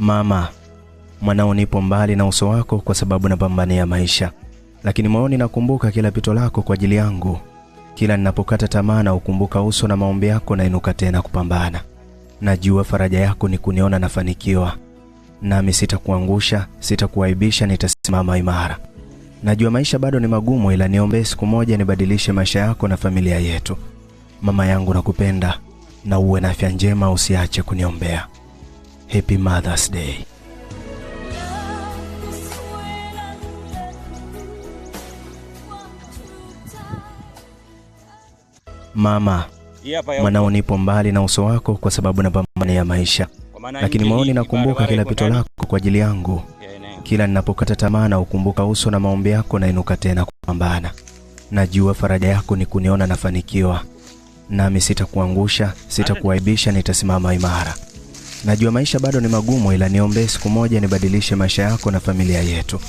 Mama, mwanao nipo mbali na uso wako kwa sababu napambania maisha. Lakini moyoni nakumbuka kila pito lako kwa ajili yangu. Kila ninapokata tamaa na ukumbuka uso na maombi yako na inuka tena kupambana. Najua faraja yako ni kuniona nafanikiwa. Nami sitakuangusha, sitakuaibisha, nitasimama imara. Najua maisha bado ni magumu, ila niombe siku moja nibadilishe maisha yako na familia yetu. Mama yangu nakupenda, na uwe na afya njema, usiache kuniombea. Happy Mother's Day. Mama, mwanao nipo mbali na uso wako kwa sababu napambania maisha. Lakini moyoni nakumbuka kila pito lako kwa ajili yangu. Kila ninapokata tamaa na ukumbuka uso na maombi yako na inuka tena kupambana. Najua faraja yako ni kuniona nafanikiwa. Nami sitakuangusha, sitakuaibisha, nitasimama imara. Najua maisha bado ni magumu, ila niombe siku moja nibadilishe maisha yako na familia yetu.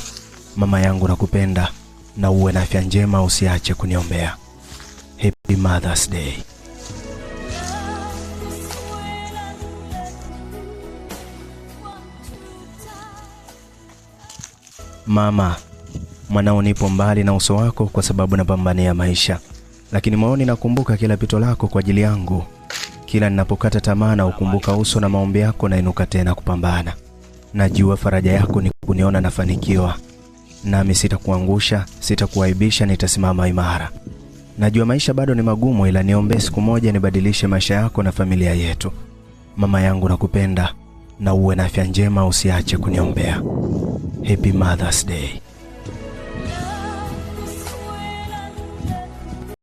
Mama yangu nakupenda, na uwe na afya njema, usiache kuniombea. Happy Mother's Day. Mama, mwanao nipo mbali na uso wako kwa sababu napambania maisha. Lakini moyoni nakumbuka kila pito lako kwa ajili yangu. Kila ninapokata tamaa na ukumbuka uso na maombi yako na inuka tena kupambana. Najua faraja yako ni kuniona nafanikiwa. Nami sitakuangusha, sitakuaibisha, nitasimama imara. Najua maisha bado ni magumu, ila niombe siku moja nibadilishe maisha yako na familia yetu. Mama yangu nakupenda, na uwe na afya njema, usiache kuniombea. Happy Mother's Day.